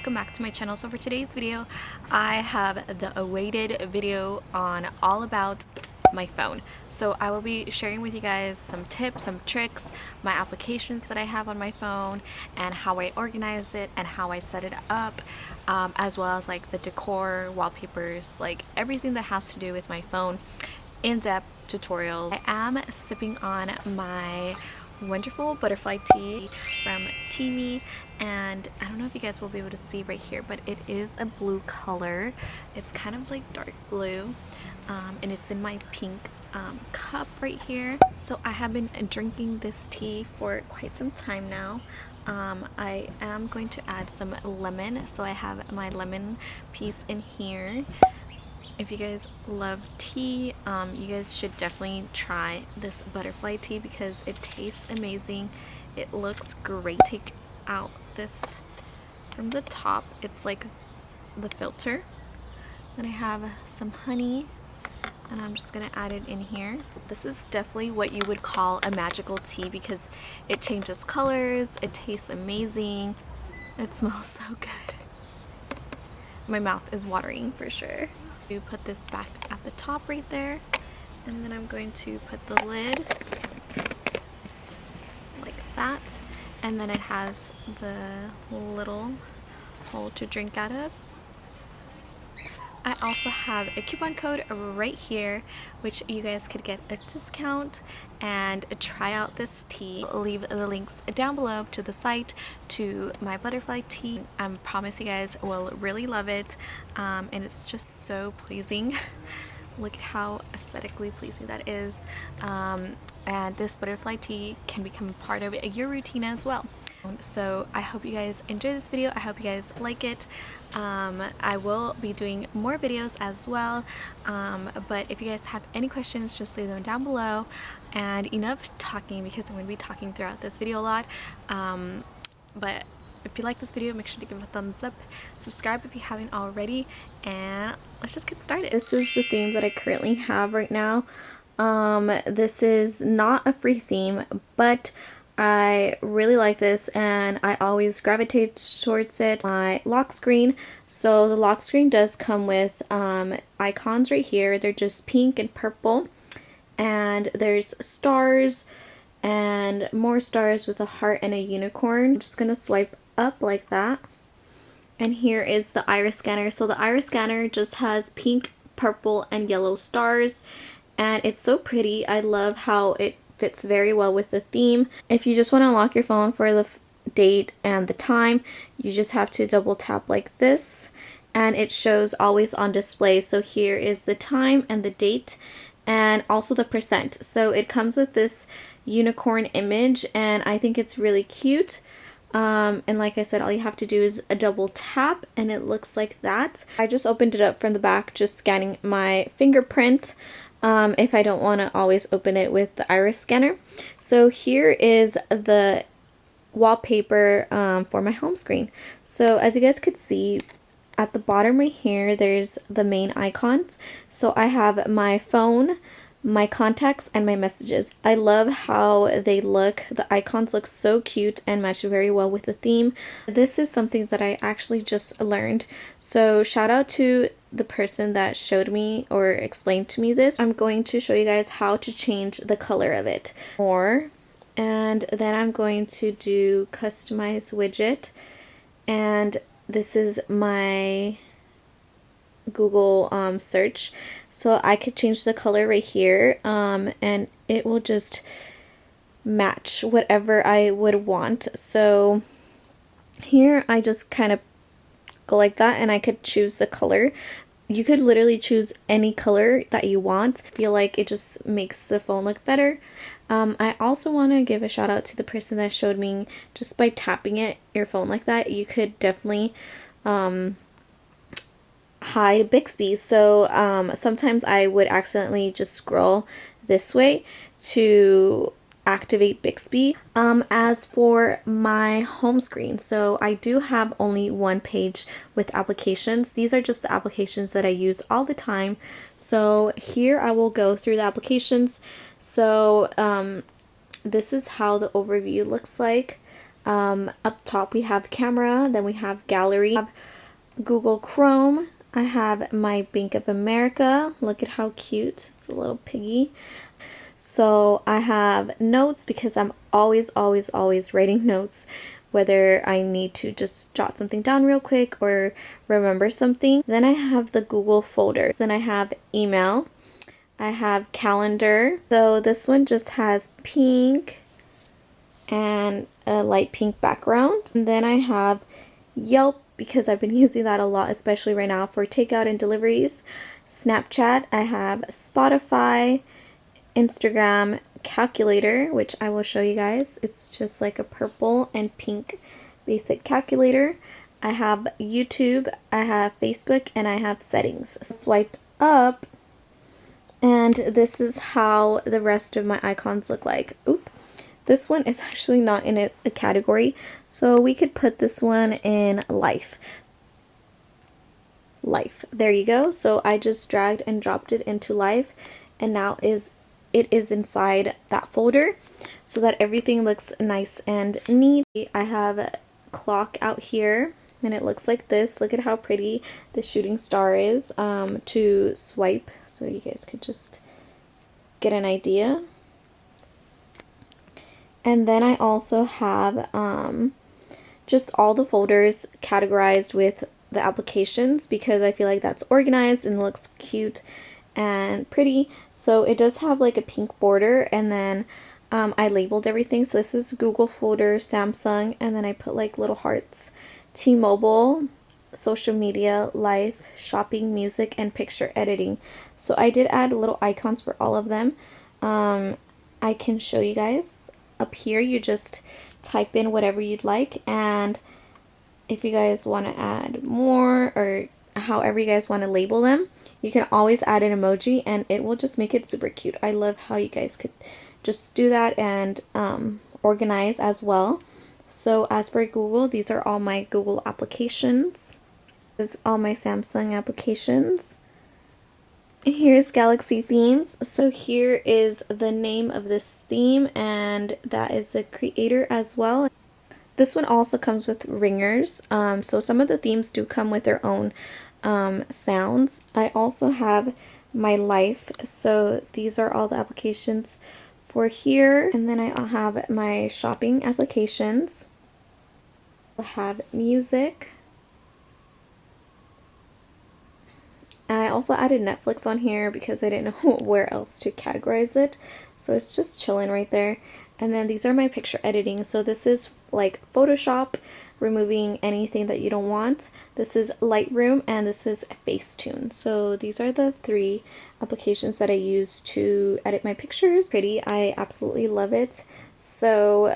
welcome back to my channel. So for today's video, I have the awaited video on all about my phone. So I will be sharing with you guys some tips, some tricks, my applications that I have on my phone, and how I organize it and how I set it up, as well as like the decor, wallpapers, like everything that has to do with my phone, in-depth tutorials. I am sipping on my wonderful butterfly tea from TEAMI, and I don't know if you guys will be able to see right here, but it is a blue color. It's kind of like dark blue, and it's in my pink cup right here. So I have been drinking this tea for quite some time now. I am going to add some lemon, so I have my lemon piece in here. If you guys love tea, you guys should definitely try this butterfly tea because it tastes amazing. It looks great. Take out this from the top. It's like the filter. Then I have some honey, and I'm just gonna add it in here. This is definitely what you would call a magical tea because it changes colors. It tastes amazing. It smells so good. My mouth is watering for sure. You put this back at the top right there, and then I'm going to put the lid like that, and then it has the little hole to drink out of. I also have a coupon code right here, which you guys could get a discount and try out this tea. I'll leave the links down below to the site, to my butterfly tea. I promise you guys will really love it, and it's just so pleasing. Look at how aesthetically pleasing that is, and this butterfly tea can become part of your routine as well. So I hope you guys enjoy this video. I hope you guys like it. I will be doing more videos as well, but if you guys have any questions, just leave them down below. And enough talking because I'm going to be talking throughout this video a lot, but if you like this video, make sure to give it a thumbs up, subscribe if you haven't already, and let's just get started. This is the theme that I currently have right now. This is not a free theme, but I really like this and I always gravitate towards it. My lock screen. So the lock screen does come with icons right here. They're just pink and purple, and there's stars and more stars with a heart and a unicorn. I'm just gonna swipe up like that, and here is the iris scanner. So the iris scanner just has pink, purple, and yellow stars, and it's so pretty. I love how it fits very well with the theme. If you just want to unlock your phone for the date and the time, you just have to double tap like this, and it shows always on display. So here is the time and the date, and also the percent. So it comes with this unicorn image, and I think it's really cute. And like I said, all you have to do is a double tap and it looks like that. I just opened it up from the back, just scanning my fingerprint, if I don't want to always open it with the iris scanner. So here is the wallpaper for my home screen. So as you guys could see, at the bottom right here, there's the main icons. So I have my phone, my contacts, and my messages. I love how they look. The icons look so cute and match very well with the theme. This is something that I actually just learned, so shout out to the person that showed me or explained to me this. I'm going to show you guys how to change the color of it more, and then I'm going to do customize widget, and this is my Google search, so I could change the color right here, and it will just match whatever I would want. So here I just kind of go like that, and I could choose the color. You could literally choose any color that you want. I feel like it just makes the phone look better. I also want to give a shout out to the person that showed me, just by tapping your phone like that, you could definitely hide Bixby. So sometimes I would accidentally just scroll this way to activate Bixby. As for my home screen, so I do have only one page with applications. These are just the applications that I use all the time. So here I will go through the applications. So this is how the overview looks like. Up top we have camera, then we have gallery, have Google Chrome. I have my Bank of America. Look at how cute. It's a little piggy. So I have notes because I'm always writing notes, whether I need to just jot something down real quick or remember something. Then I have the Google folder. Then I have email. I have calendar. So this one just has pink and a light pink background. And then I have Yelp because I've been using that a lot, especially right now for takeout and deliveries. Snapchat. I have Spotify, Instagram, calculator, which I will show you guys. It's just like a purple and pink basic calculator. I have YouTube, I have Facebook, and I have settings. Swipe up, and this is how the rest of my icons look like. Oop. This one is actually not in a category, so we could put this one in life. Life. There you go. So I just dragged and dropped it into life, and now it is inside that folder so that everything looks nice and neat. I have a clock out here, and it looks like this. Look at how pretty the shooting star is to swipe, so you guys could just get an idea. And then I also have just all the folders categorized with the applications because I feel like that's organized and looks cute and pretty. So it does have like a pink border, and then I labeled everything. So this is Google folder, Samsung, and then I put like little hearts, T-Mobile, social media, life, shopping, music, and picture editing. So I did add little icons for all of them. I can show you guys. Up here you just type in whatever you'd like, and if you guys want to add more or however you guys want to label them, you can always add an emoji and it will just make it super cute. I love how you guys could just do that and organize as well. So as for Google, these are all my Google applications. This is all my Samsung applications. Here's Galaxy themes. So here is the name of this theme, and that is the creator as well. This one also comes with ringers. So some of the themes do come with their own sounds. I also have my life. So these are all the applications for here. And then I have my shopping applications. I have music. I also added Netflix on here because I didn't know where else to categorize it. So it's just chilling right there. And then these are my picture editing. So this is like Photoshop, removing anything that you don't want. This is Lightroom, and this is Facetune. So these are the three applications that I use to edit my pictures. Pretty. I absolutely love it. So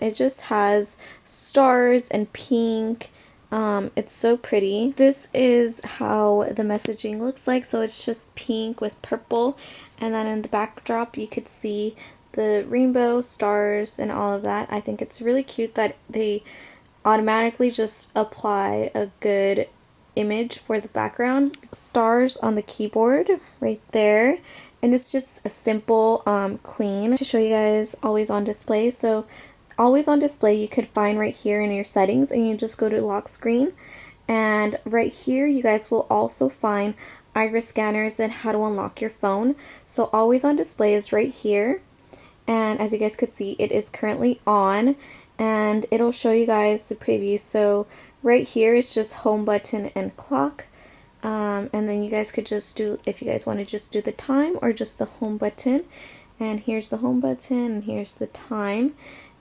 it just has stars and pink. It's so pretty. This is how the messaging looks like. So it's just pink with purple, and then in the backdrop you could see the rainbow, stars, and all of that. I think it's really cute that they automatically just apply a good image for the background. Stars on the keyboard right there, and it's just a simple clean. To show you guys always on display, so always on display you could find right here in your settings, and you just go to lock screen, and right here you guys will also find iris scanners and how to unlock your phone. So always on display is right here, and as you guys could see, it is currently on, and it'll show you guys the preview. So right here is just home button and clock, and then you guys could just do, if you guys want to just do the time or just the home button, and here's the home button and here's the time,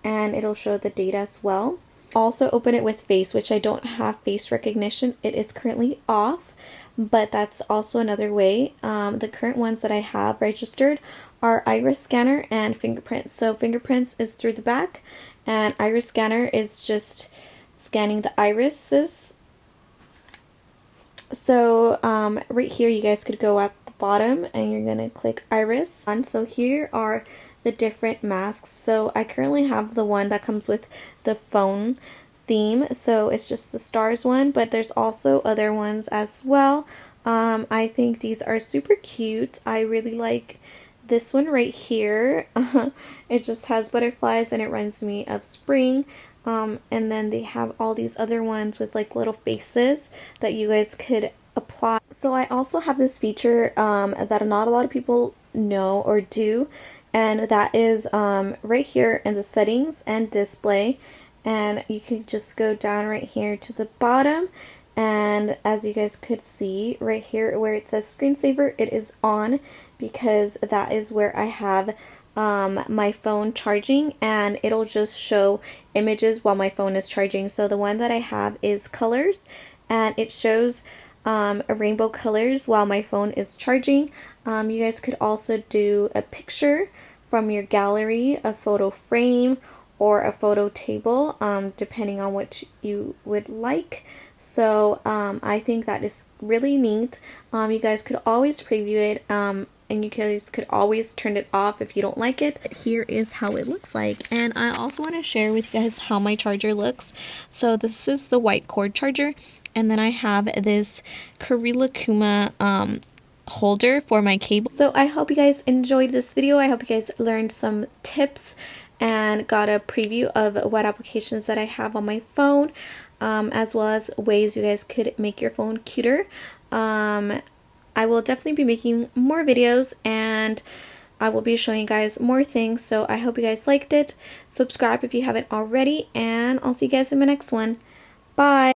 and it'll show the date as well. Also open it with face, which I don't have face recognition. It is currently off, but that's also another way. The current ones that I have registered are iris scanner and fingerprints. So fingerprints is through the back, and iris scanner is just scanning the irises. So right here you guys could go at the bottom and you're gonna click iris. And so here are the different masks. So I currently have the one that comes with the phone theme, so it's just the stars one, but there's also other ones as well. I think these are super cute. I really like this one right here. It just has butterflies and it reminds me of spring. And then they have all these other ones with like little faces that you guys could apply. So I also have this feature that not a lot of people know or do, and that is right here in the settings and display, and you can just go down right here to the bottom, and as you guys could see right here where it says screensaver, it is on because that is where I have my phone charging, and it'll just show images while my phone is charging. So the one that I have is colors, and it shows rainbow colors while my phone is charging. You guys could also do a picture from your gallery, a photo frame, or a photo table, depending on what you would like. So I think that is really neat. You guys could always preview it, and you guys could always turn it off if you don't like it. Here is how it looks like, and I also want to share with you guys how my charger looks. So this is the white cord charger, and then I have this Kuma holder for my cable. So I hope you guys enjoyed this video. I hope you guys learned some tips and got a preview of what applications that I have on my phone, as well as ways you guys could make your phone cuter. I will definitely be making more videos, and I will be showing you guys more things. So I hope you guys liked it. Subscribe if you haven't already, and I'll see you guys in my next one. Bye!